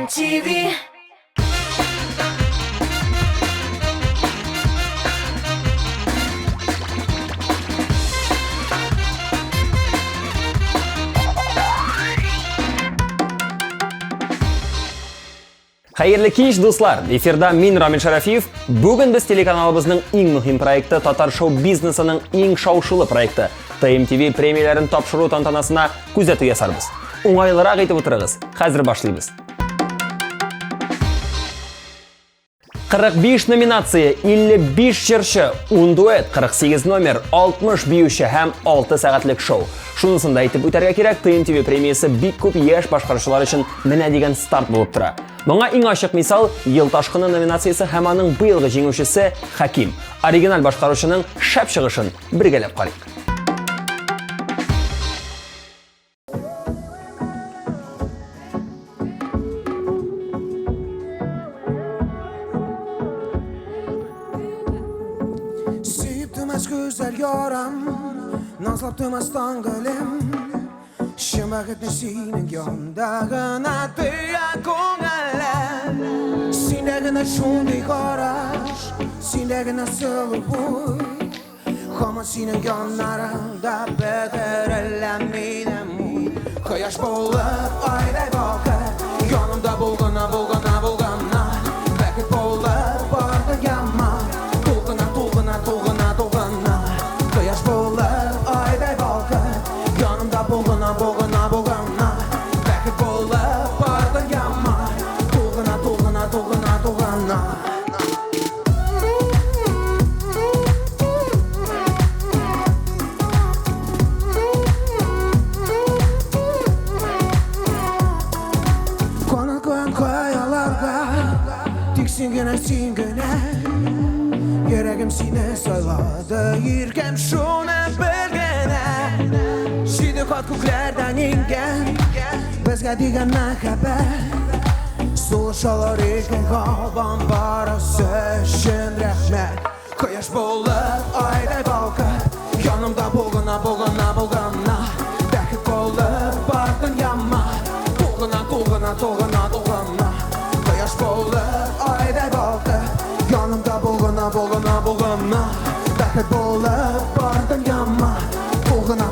ТМТВ. Xayrli kech do'stlar. Efirda men Ramil Sharafiyev. Bugun biz telekanalımızın eng muhim proyekti Tatar show biznesining eng shov-shuvli proyekti ТМТВ premiyalarini topshiruv tantanasina kuzatuv yasarmiz. O'ng'ayliroq aytib o'tiramiz. Hozir boshlaymiz. 45 nominatsiya, 55 chirshi, 10 duet, 48 nomer, 60 biyushi ham 6 soatlik show. Shunisini aytib o'targa kerak, ТМТВ premiyasi bek ko'p yosh boshqaruvchilar uchun nima degan start bo'lib turadi. Bunga eng ochiq misol Yil tashqini nominatsiyasi hammaning bu yilgi jenguvchisi Hakim. Original boshqaruvchining shap chig'ishin birgalab qaraylik. Güzel yaram, nazlap tümastan gülüm. Şımaketni senin yandağına düya ko'ngillar. Sendagina shunday qarash, sendagina silur bo'y. Hamma sening yonlaringda bitirilamidim. Quyosh bo'lib oyday boqib, yonimda bo'lgana. Bakit bo'lib bordi yamma. Quyosh bo'lib oyday boqib, yonimda bo'lgana. Bakit bo'lib bordi yamma. To'g'ana. Qo'nal qo'yan qoyalarga, tiksingina singina. Yüreğim seni sayladı, yürgem şunu bilgene. Şidikat kuklerden ingen, bizge digen mekaber. Suluşalar ilkin kalban barası için rahmet. Quyosh bo'lib oyday boqib, yonimda bo'lgana. Bakit bo'lib bording yamma. To'g'ana. Quyosh bo'lib oyday boqib, yonimda bo'lgana. Bakit bo'lib bording yamma. To'g'ana.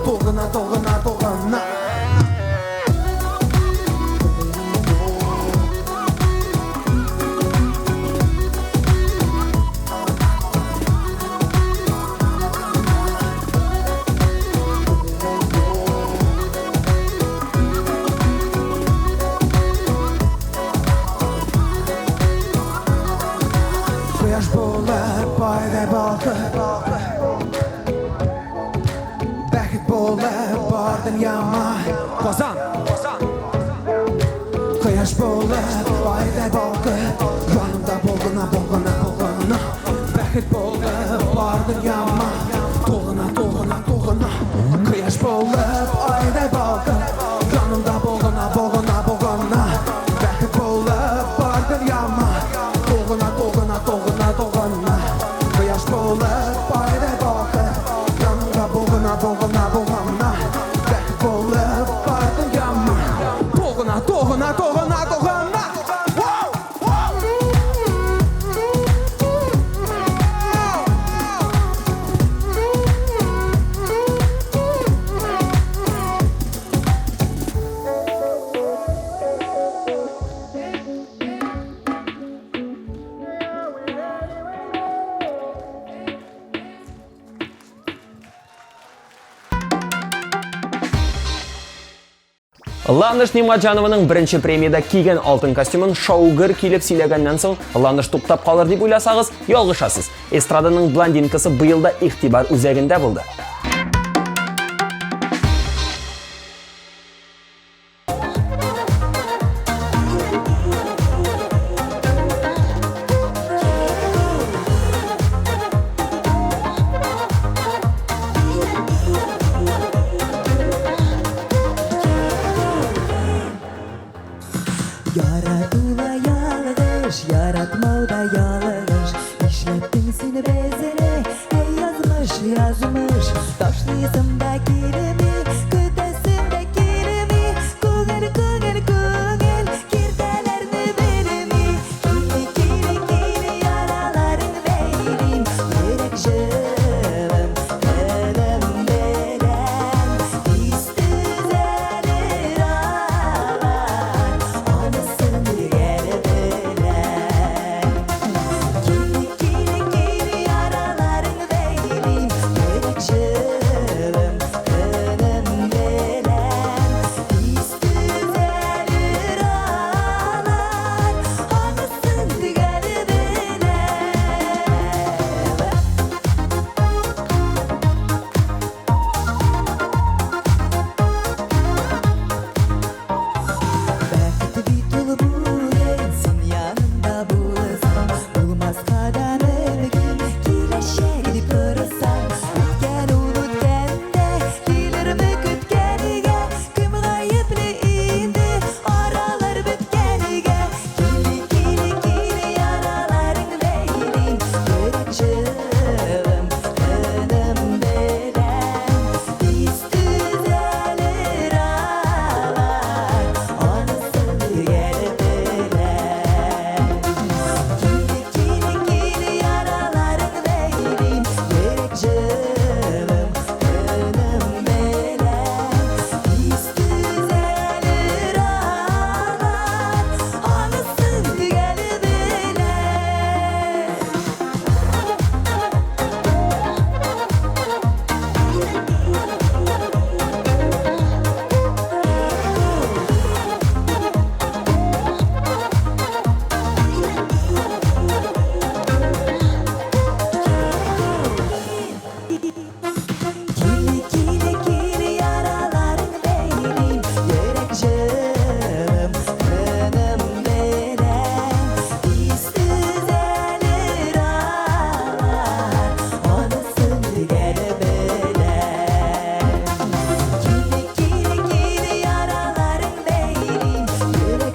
Quyosh bo'lib oyday boqib, bakit bo'lib bording yamma. Qozon. Quyosh bo'lib oyday boqib, yonimda bo'lgana. Bakit bo'lib bording yamma. To'g'ana. Quyosh bo'lib oyday boqib, yonimda bo'lgana. Bakit bo'lib bording yamma. To'g'ana. Quyosh bo'lib oyday boqib, yonimda bo'lgana. Bakit bo'lib bording yamma. To'g'ana. Landish Nimajanovaning birinchi premiyada kiygan oltin kostyumin shougar kelib siylagandan so'ng Landish to'xtab qolar deb o'ylasangiz, yolg'ishasiz. Estradaning blondinkasi bu yilda ig'tibor o'zagida bo'ldi. Yaratula yalgış, yaratmauda yalgış. İşlettim seni bezene, yazmış. Taşlıyızımda kirimi, kütesimde kirimi. Kugel, kirtelerni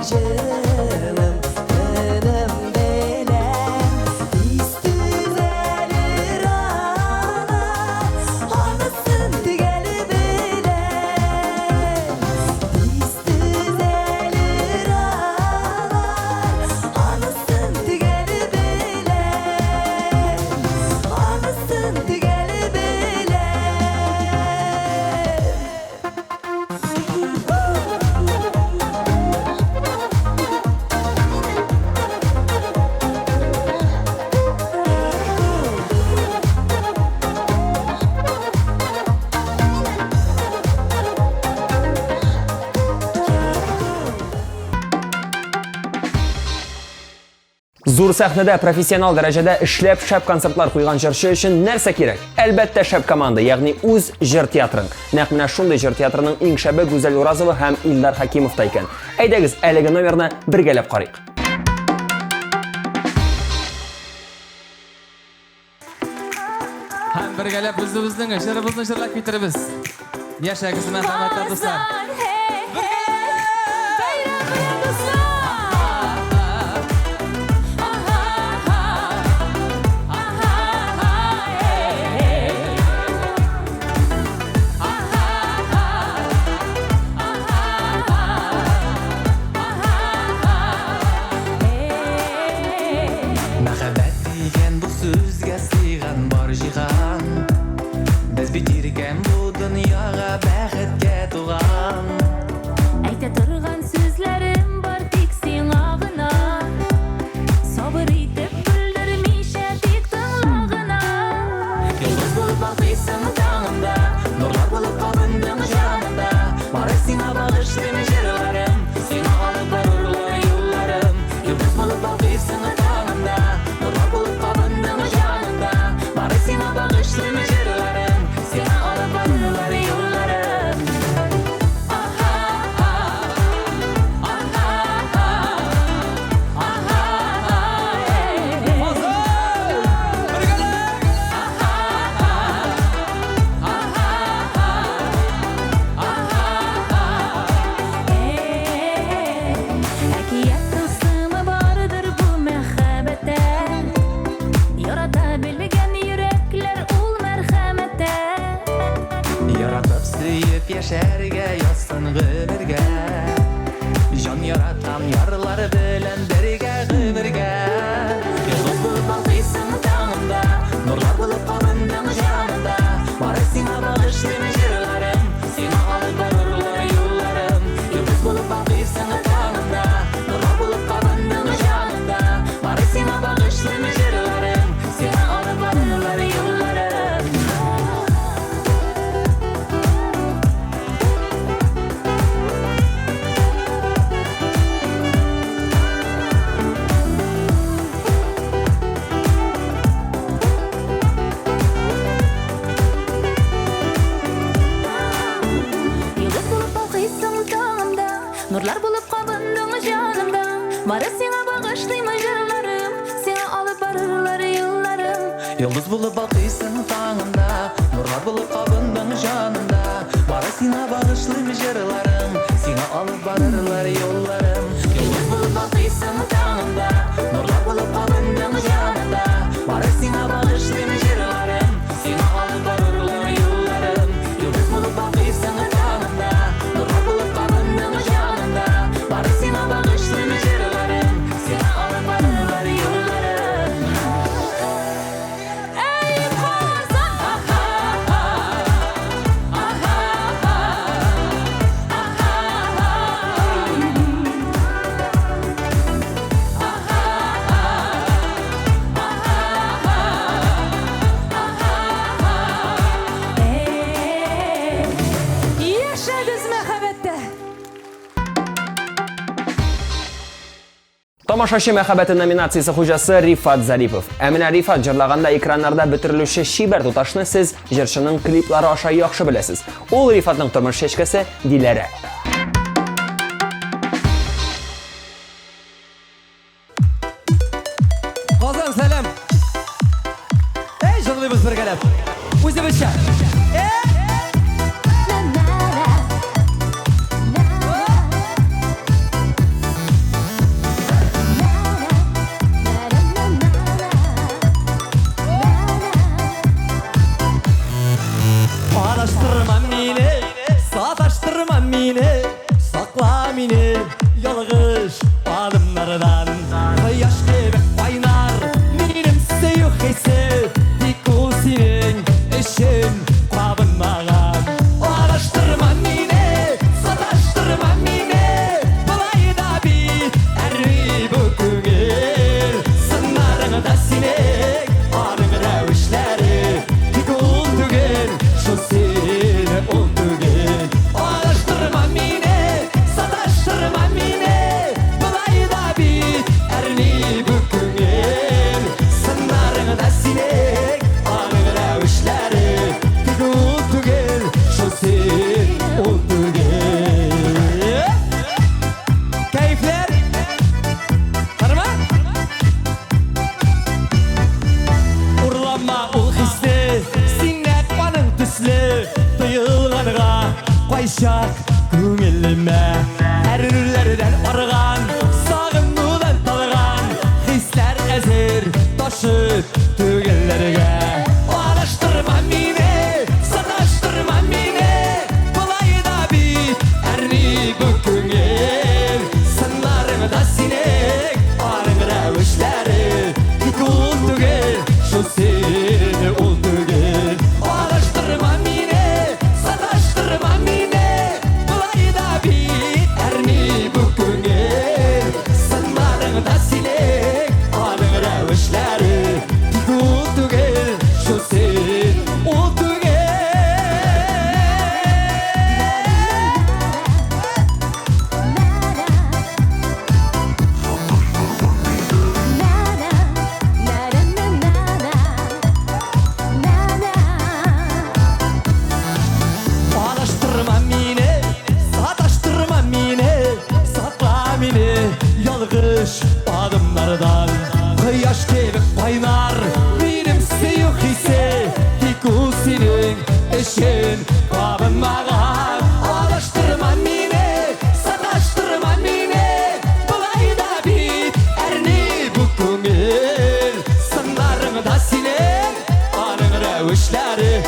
жылым тыным белем истизелер алар анысын тигели белем истизелер алар анысын тигели белем анысын тигели белем Зур сәхнәдә профессионал дәрәҗәдә эшләп шәп концертлар куйган җырчы өчен нәрсә кирәк? Әлбәттә шәп команда, ягъни үз җыр театрың. Нәкъ менә шундый җыр театрының иң шәбе Гүзәл Уразова һәм Илдар Хакимовта икән. Әйдәгез, әлеге номерны бергәләп карыйк. Һәм бергәләп үзебезнең җырыбызны җырлап китеребез. Яшәгез, мәрхәмәтле дуслар. Мәхәббәт дигән бу сүзгә сыйган бар җиһан. Без бит иркән бу дөньяга бәхеткә туган. Әйтә торган сүзләрем бар тик сиңа гына. Сабыр итеп белдермичә тик тыңла гына. Йолдыз булып балкыйсың таңымда, нурлар булып кабындың җанымда. Бары сиңа багышлыйм җырларым, сиңа алып барырлар юлларым. Йолдыз булып балкыйсың таңымда, нурлар булып кабындың җанымда. Бары сиңа багышлыйм җырларым, сиңа алып барырлар юлларым. Әкият тылсымы барыдыр бу мәхәббәттә. Ярата белмәгән йөрәкләр ул мәрхәмәттә. Яратып сөеп яшәргә язсын гомергә. Җан яратам ярлар белән бергә гомергә. Йолдыз булып балкыйсың таңымда, нурлар булып кабындың җанымда. Бары сиңа багышлыйм җырларым, сиңа алып барырлар юлларым. Йолдыз булып балкыйсың таңымда, нурлар булып кабындың җанымда. Бары сиңа багышлыйм җырларым, сиңа алып барырлар юлларым. Йолдыз булып балкыйсың таңымда, нурлар булып кабындың җанымда. Бары сиңа багышлыйм җырларым, сиңа алып барырлар юлларым. Йолдыз булып балкыйсың таңымда, нурлар булып кабындың җанымда. Бары сиңа багышлыйм җырларым, сиңа алып барырлар юлларым. Йолдыз булып балкыйсың таңымда, нурлар булып кабындың җанымда. Бары сиңа багышлыйм җырларым, сиңа алып барырлар юлларым. Йолдыз булып балкыйсың таңымда, нурлар булып кабындың җанымда. Бары сиңа багышлыйм җырларым, сиңа алып барырлар юлларым. Эй, Казан! Яшәгез мәхәббәттә. Тамашачы мәхәббәте номинациясе хуҗасы Рифат Зарипов. Ә менә Рифат җырлаганда экраннарда бөтерелүче шибәр туташны сез җырчының клиплары аша яхшы беләсез. Ул Рифатның тормыш чәчкәсе Диләрә. Казан, сәлам. Эй, җырлыйбыз бергәләп. Үзебезчә. adımlardan Yaş gibi kaynar Benim sevk hisse Diku senin eşin Kabın mağan Araştırma mine Sataştırma mine Balayda bir Erri büküngel Sınarını da sinek Anın revişleri Dikul tügel Şu seni ol tügel Araştırma mine Sataştırma mine Balayda bir Erri büküngel Sınarını da sinek Anın revişleri Dikul tügel Şu seni ol tügel Keyifler Karma Urlanma ul hisli Sinnet banın tüslü Dıyılğanığa Qayşak Күңеліме Әрүлерден арған Сағынудан талған Хислер әзір Ташып Түгеллерге Araştırma mine Sataştırma mine Balayda bir Erni büküngel Sınlarını da sinek Anın revişleri Dikul tügel Şu seni ol tügel Araştırma mine Sataştırma mine Balayda bir Erni büküngel Sınlarını da sinek Anın revişleri Dikul tügel Şu seni ol tügel Araştırma mine, sataştırma mine, sakla mine, yalgış adımlardan. Yaş gibi kaynar, benim sevk hisse, diku senin eşin, babın mağan. Araştırma mine, sataştırma mine, balayda bir erni büküngel. Sınlarını da sinek, anın revişleri.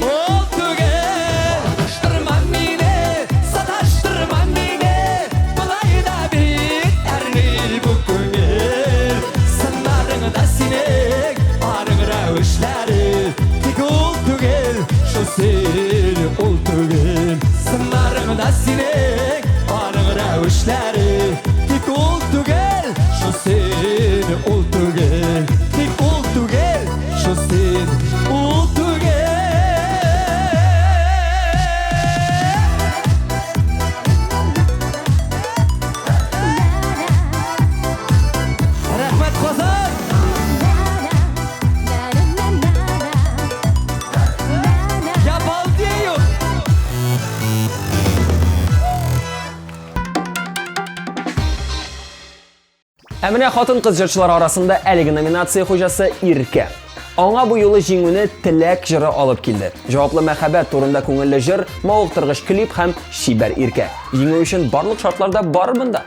Ol tügel Araştırma mine Sataştırma mine Balayda bir Erni büküngel Sınlarını da sinek Anın revişleri Dikul tügel Şu seni ol tügel Sınlarını da sinek Anın revişleri Dikul tügel Şu seni ol tügel Dikul tügel Şu seni ol tügel Rahmet Kozan Ya baldiye yok Әміне хатын-қыз жыршылар арасында әлігі номинация хожасы Ирке. Аңа bu yolu жеңуіне тілек жыры алып келді. Жауаплы мәхәббәт турында көңілле жыр, мауықтырғыш клип һәм шибәр Ирке. Жеңу үшін барлық шартларда бар бында.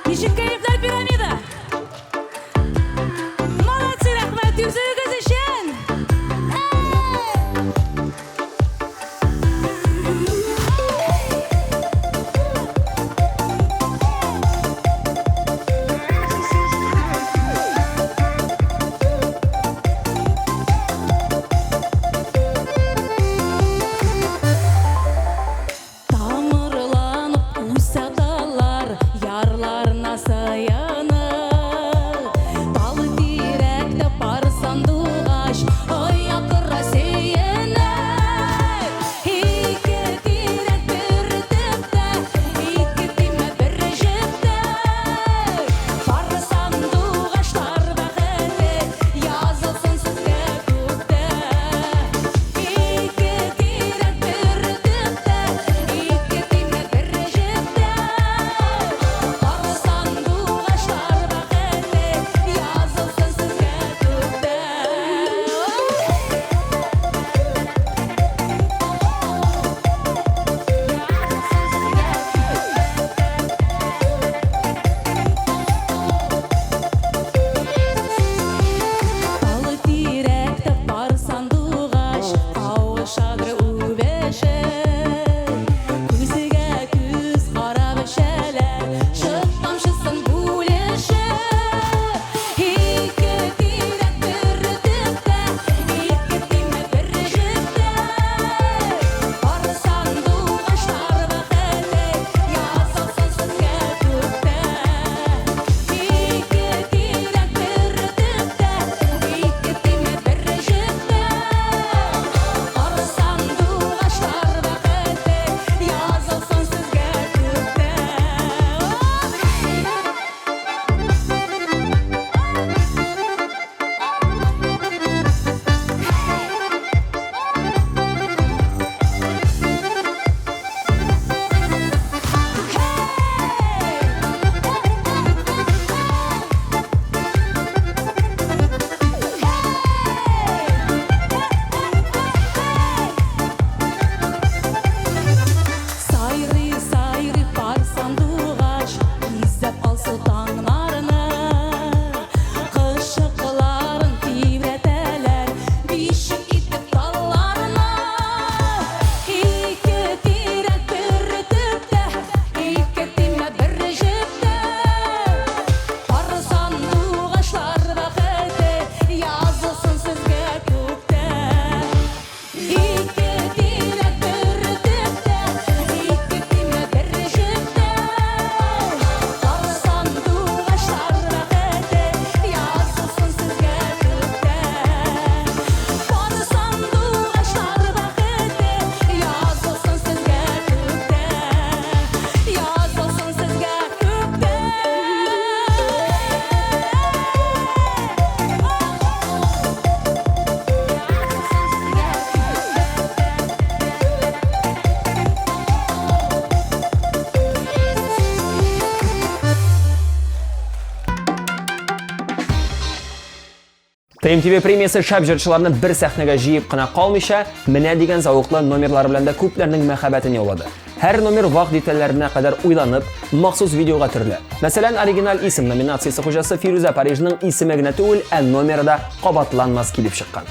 Ничек кәйефләр пирамида? Молодцы, рәхмәт, үзегез өчен! ТМТВ премиясе шәп җырчыларны бер сәхнәгә җыеп кына калмыйча, менә дигән зауыклы номерлар белән дә күпләрнең мәхәббәтен яулады. Һәр номер вак детальләренә кадәр уйланып, махсус видеога төрле. Мәсәлән, оригиналь исем номинациясе хуҗасы Фируза Парижның исеме генә түгел, номеры да кабатланмас килеп чыккан.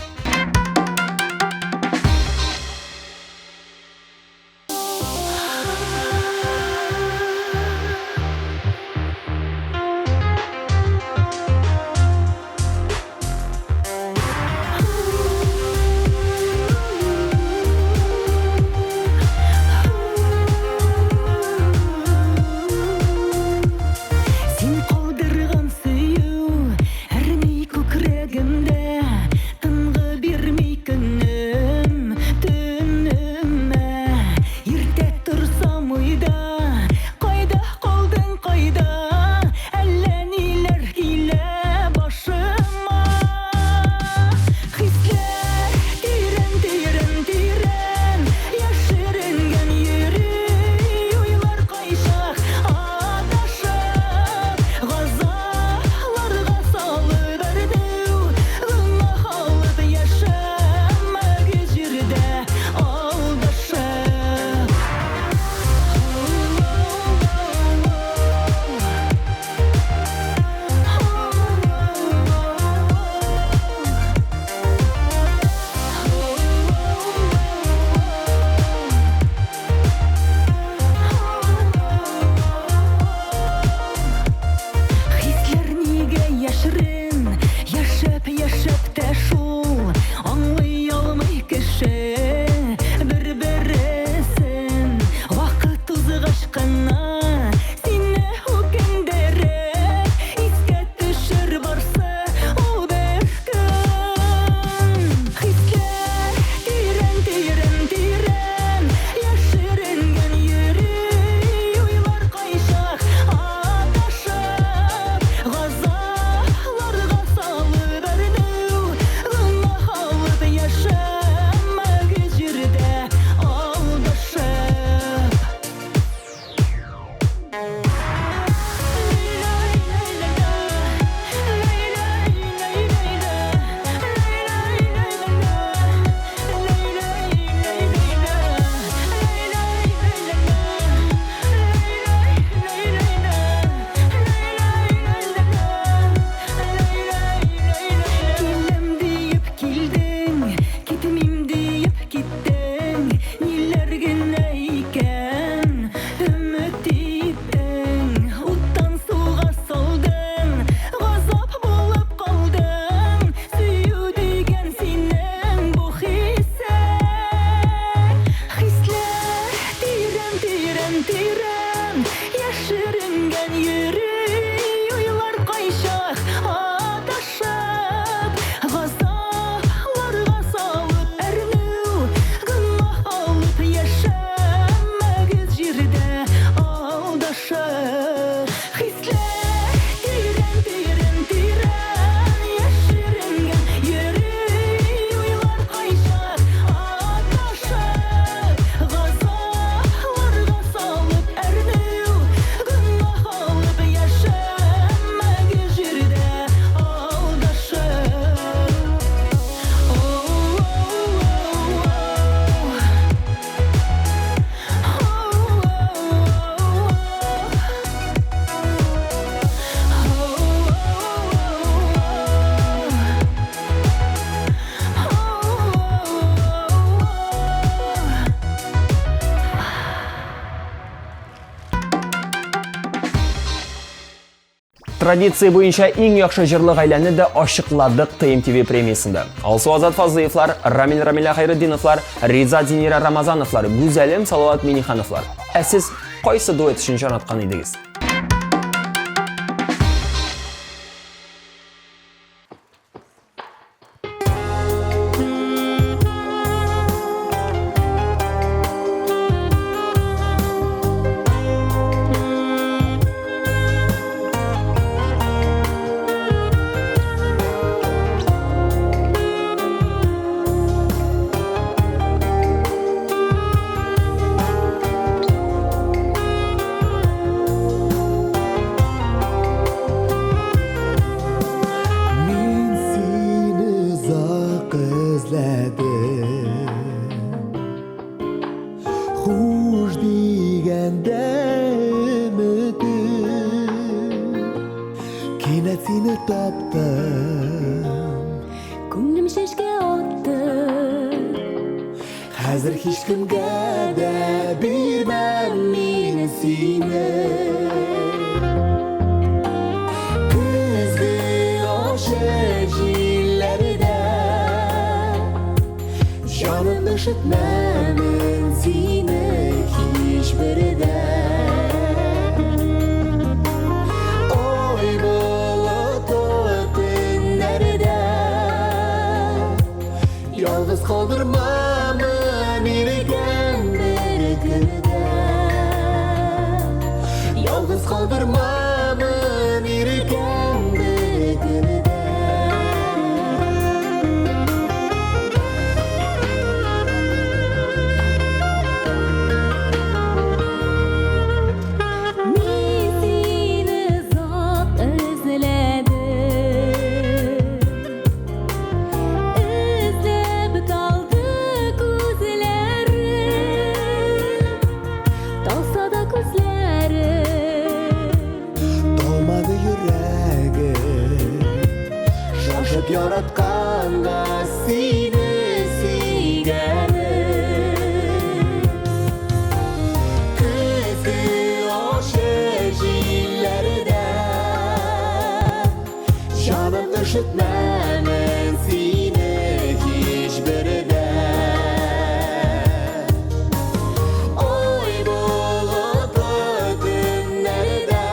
Сен қалдырған сүю әрмей көкірегімді, тынғы бермей күнім түніме. Ерте тұрсам ойда, қайда қалдың қайда, әлі нелер келі башыма. Хислер тирен, тирен, тирен, яшырынған йөрей, ойлар қайшақ адашып, ғазаларға салып әрдеу, ғынақ алып яшамағы жүрді алдашып. Хислер неге яшырын, яшап та шул, аңлый алмый кеше бір-бірісін. Вақыт узгач кына сине үкендереп, искә төшер барсы ул бер көн. Хислер тирен, тирен, тирен, яшыренгән йөрей, уйлар кайшак адашып, ғазаларға салып әрдеу, ғынақ алып яшамағы жүрді алдашып. Келем дейіп келдің, кетмейм дейіп кеттің, нелер генә икән үміт иттің. Уттан суға салдың, ғазап болып қалдың, сүю деген синең бұ хисең. Хислер тирен, тирен, тирен, яшыренгән йөрей, уйлар кайшак адашып, ғазаларға салып әрнеу, ғынақ алып яшамәгез жүрді алдашып. Хислер тирен, тирен, тирен, яшыренгән йөрей, уйлар кайшак адашып, ғазаларға салып әрнеу, ғынақ алып яшамәгез жүрді алдашып. Традиция буенча иң яхшы җырлы гаиләне дә ачыкладык ТМТВ премиясендә. Алсу Азат Фазлыевлар, Рамил Хайретдиновлар, Риза Динира Рамазановлар, Гүзәлем Салават Минихановлар. Ә сез кайсы дуэт өчен җараткан идегез? Хуш дегенде үмітім Кинет сені таптым Күңлім шешке отты Hazır hiç kimge de bilmem meni seni Kızgı aşık jillerde Canım üşütmemin seni hiçbiride Oy bulut günlerde Yalnız kaldırmamın irken bir günde Yalnız kaldırmamın irken bir günde Men seni zot özledim Özlep kaldı gözlerim Dalsa da gözlerim Dolmadı yüreğim Şaşıp yaratkanda seni seygenim Kızgı aşık jillerde Canım üşütmemin seni hiçbiride Oy bulutlu günlerde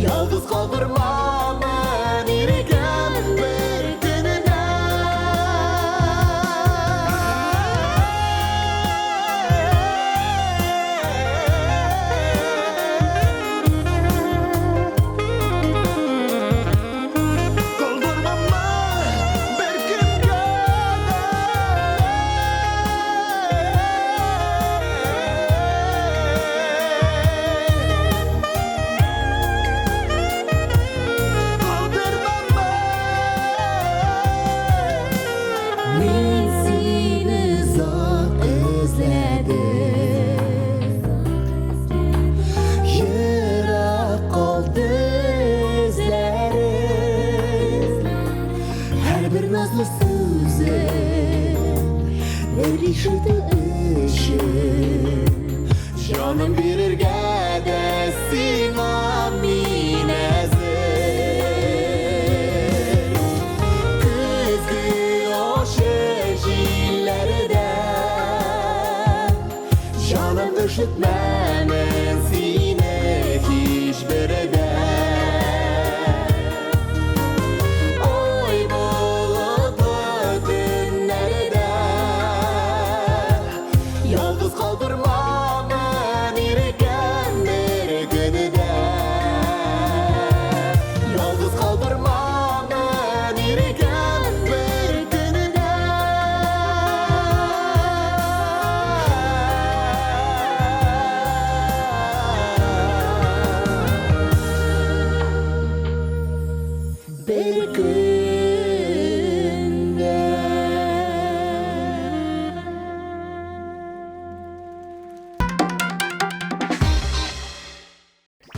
Yalnız kaldırmamın irken bir günde Kaldırmamın bir günde Men seni zot özledim Yirak kaldı özlerim Her bir nazlı sözün Bir işiti ışık Canım bilirge de sina minezir Kızgı aşık jillerde Canım üşütmemin seni hiçbiride Oy bulutlu günlerde Yalnız kaldırmamın irken bir günde Yalnız kaldırmamın irken bir günde Bir günde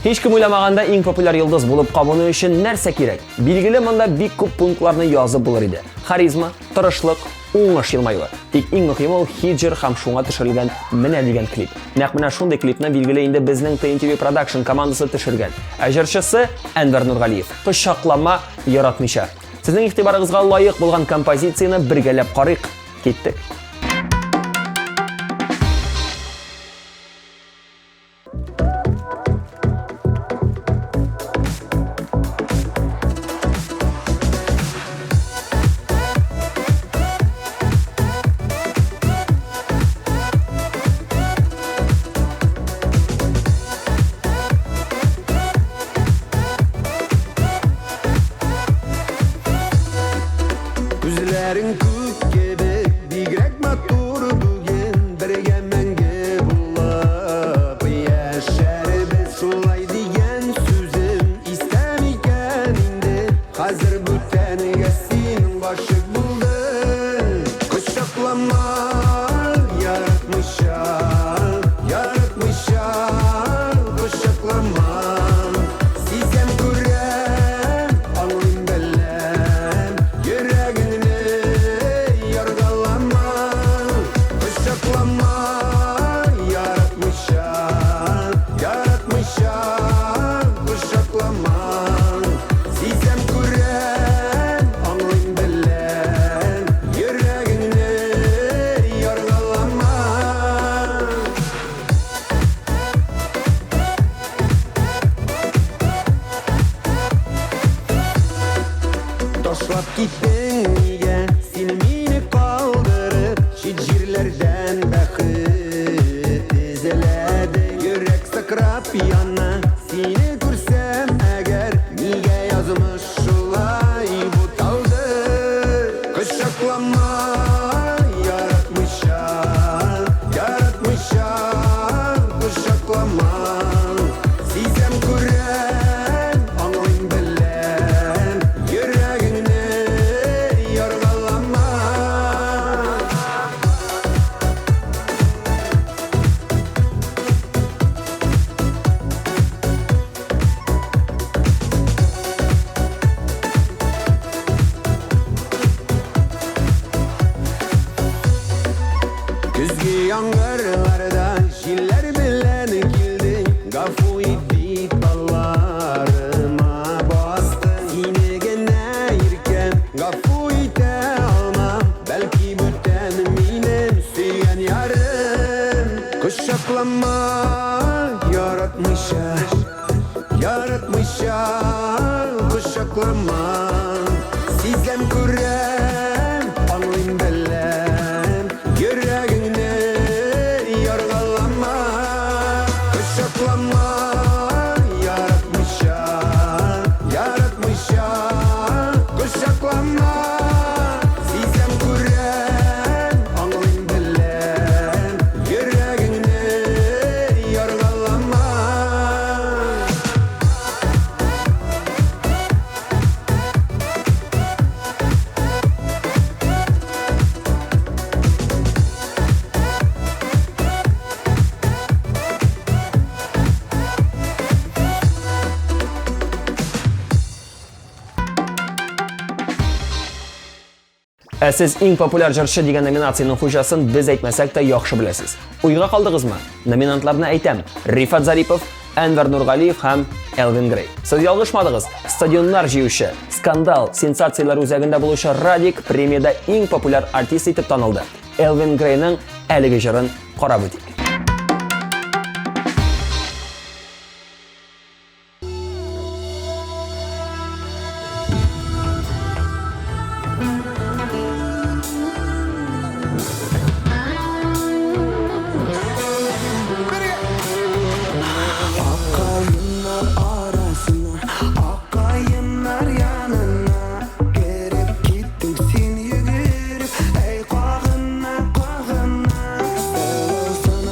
Hiç kim uylamaganda eng popüler yıldız bulup kalbunu için nerse kerak? Bilgili mında bik ko'p punktlarni yozib bo'lar edi. Xarizma, tirishlik, o'ng'ish yilmaydi. Tek eng muhimi ul hijr ham shunga tushirilgan Mina degan klip. Naq mana shunday klipni bilgili endi bizning ТМТВ Production komandasi tushirgan. Ajrchisi Anvar Nurg'aliyev. Qishaqlama yaratmisha. Sizning e'tiboringizga loyiq bo'lgan kompozitsiyani birgalab qarayq. Ketdik. Gözlerin kök gibi bigrek motor bugün birge menge bullap yaşarız şulay diyen sözüm istemiken indi hazır bu teniga senin başık buldu gittin niye? Sen meni kaldırıp şit jirlerden bakıp izledin. Yürek sakrap yana seni görsem eğer niye yazmış şulay bu taldı? Kışaklama yaratmışam, yaratmışam kışaklama. Sizem gören anlayın bilen yüreğini yargılama. Küzgü yağmurlarda şiller bilen gildin. Gafu idi dallarıma bastın. Yine gene irken gafu ite almam. Belki büten benim süyen yarım. Kuşaklama yaratmışa, yaratmışa kuşaklama. Sizlem gören anlayın bilen yüreğini yargılama. Kışaklama yaratmışa, yaratmışa kışaklama. Sizlem gören anlayın bilen yüreğini yargılama. Siz eng populyar jirchi degan nominatsiyaning xo'jasini biz aytmasak da yaxshi bilasiz. O'yga qoldingizmi? Nominantlarni aytam. Rifat Zaripov, Anvar Nurg'aliyev ham Elvin Grey. Siz yolg'ishmadingiz. Stadionlar jiyushi, skandal, sensatsiyalar o'zagida bo'luvchi Radik premiyada eng populyar artist etib tanildi. Elvin Greyning Aligi jirin qora butik. Akayınlar arasına, akayınlar yanına gelip gittin sen yürüyüp, ey kağına kağına. Sana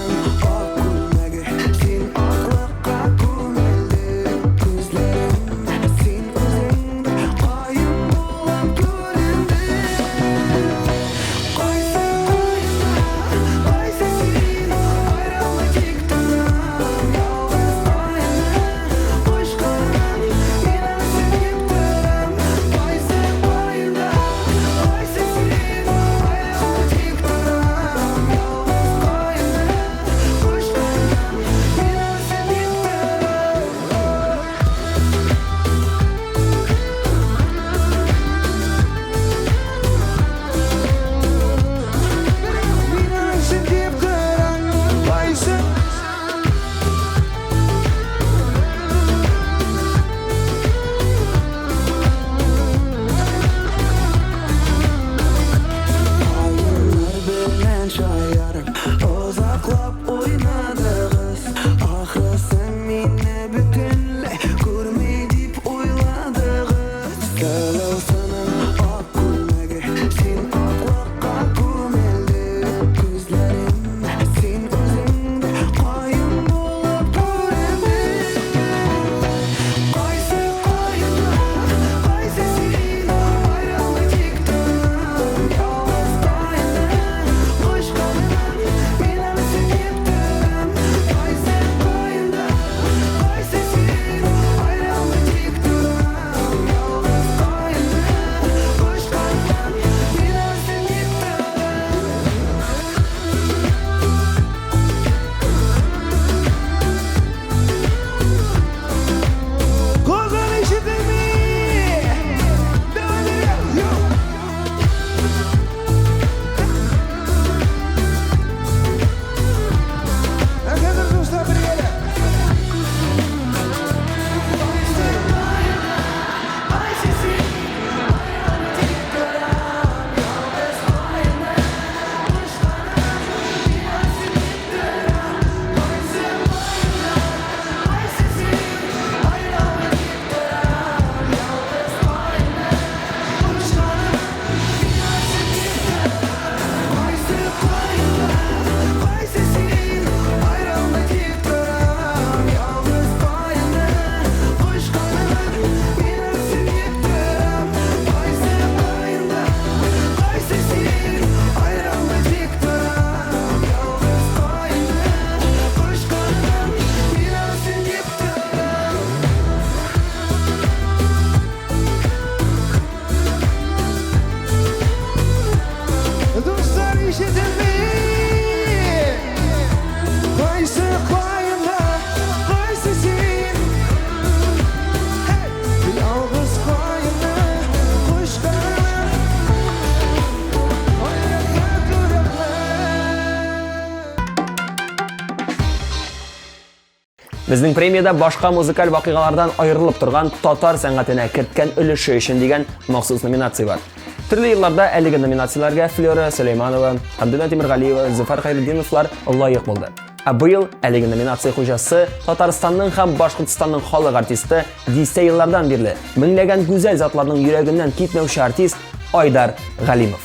Безнең премияда башка музыкаль вакыйгалардан аерылып торган татар сәнгатенә керткән өлеше өчен дигән махсус номинация бар. Төрле елларда әлеге номинацияларга Флёра Сөлейманова, Хәмдулла Тимергалиева, Зөфәр Хәйретдиновлар лаек булды. Ә быел әлеге номинация хуҗасы Татарстанның һәм Башкортстанның халык артисты дистә еллардан бирле меңләгән гүзәл затларның йөрәгеннән китмәүче артист Айдар Галимов.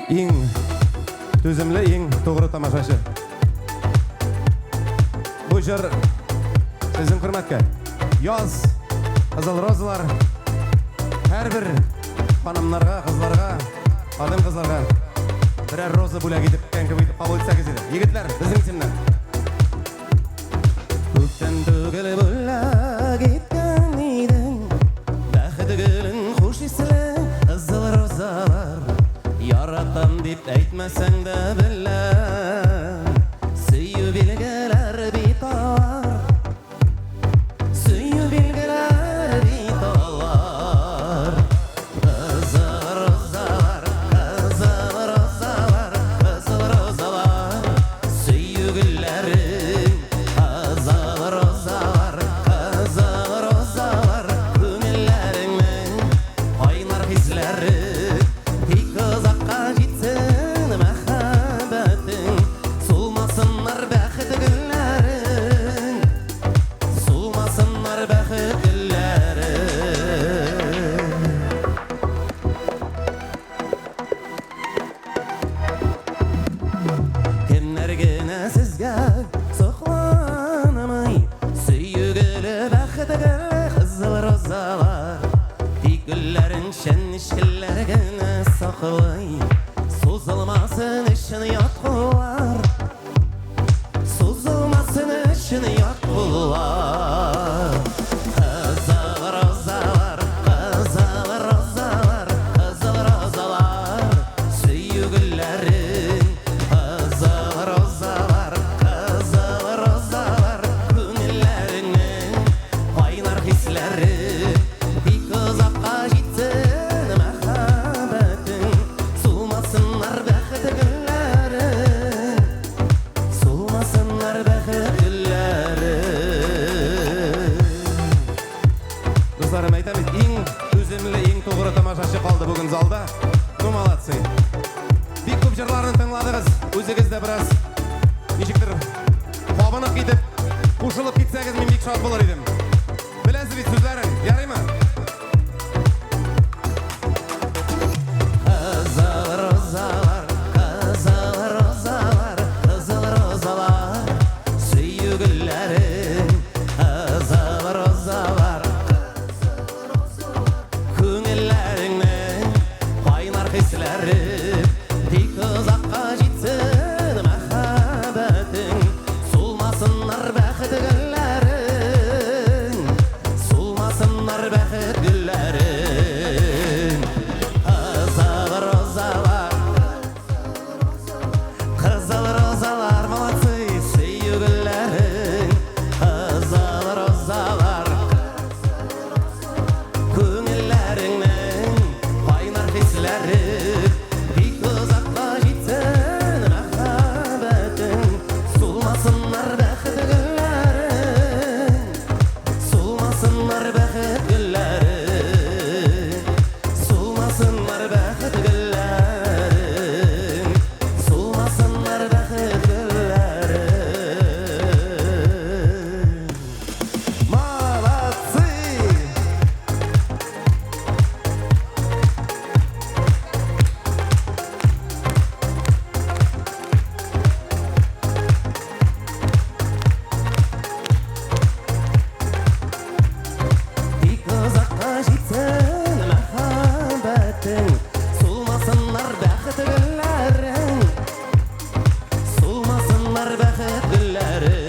Иң түземле, иң тугры тамашачы. Бу җыр сезнең хөрмәткә яз кызыл розалар һәрбер ханымнарга, кызларга, адым кызларга берәр роза бүләк итеп кәнкә итеп кабул итсәгез иде. Егетләр, безнең исемнән. Күктән түгел бүләк иткән идең, бәхет гөлен хуш исле кызыл розалар. Яратам дип әйтмәсәң дә беләм, сөю билгеләр бит алар, сөю билгеләр бит алар. Кызыл розалар, кызыл розалар, кызыл розалар, сөю гөлләрен. Кызыл розалар, кызыл розалар, күңелләреңнең кайнар хисләре. Suzulmasın için yatkular, suzulmasın için yatkular. Kızıl rozalar, kızıl rozalar, kızıl rozalar, süyü güllerin. Kızıl rozalar, kızıl rozalar, günlerinin kaynar hisleri. Bir kız akka gitsin mehabetin, sulmasınlar bәхет gülleri, sulmasınlar bәхет gülleri. Kızlarım aytamiz, iң түземле, иң тугры тамашачы калды бүген залда. Ну молодцы. Бик күп җырларын тыңладыгыз. Үзегез дә бераз ничектер кабынып китеп, кушылып китсәгез, мин бик шат булыр идем. Беләсез бит сүзләрен, ярыймы? Кызыл розалар, кызыл розалар, кызыл розалар, сөю гөлләрен. Кызыл розалар, күңелләреңнең кайнар хисләре. Тик озакка җитсен мәхәббәтең, сулмасыннар бәхет гөлләрен, сулмасыннар бәхет гөлләрен. Кызыл розалар, кызыл розалар, молодцы, сөю гөлләрен. Кызыл розалар, күңелләреңнең кайнар хисләре. Бик озакка җитсен мәхәббәтең, сулмасыннар бәхет гөлләрен, сулмасыннар бәхет гөлләрен, сулмасынар бәхет гөлләрен, сулмасынар бәхет гөлләрен. Молодцы! Бик озакка җитсен мәхәббәтең, сулмасыннар бәхет гөлләрен, сулмасынар бәхет гөлләрен.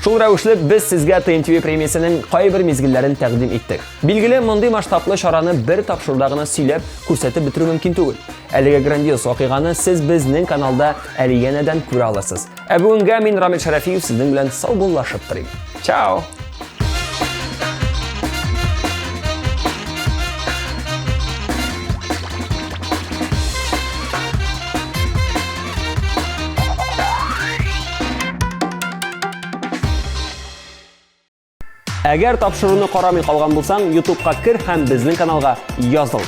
Шул рәвешле без сезгә ТМТВ премиясенең кайбер мизгелләрен тәкъдим иттек. Билгеле, мондый масштаблы чараны бер тапшыруда гына сөйләп, күрсәтеп бетерү мөмкин түгел. Әлеге грандиоз вакыйганы сез безнең каналда әле янәдән күрә аласыз. Ә бүгенгә мин Рамил Шәрәфиев сезнең белән саубуллашып торыйм. Чао! Әгәр тапшыруны карамый калган булсаң, YouTube-ка кер һәм безнең каналга языл.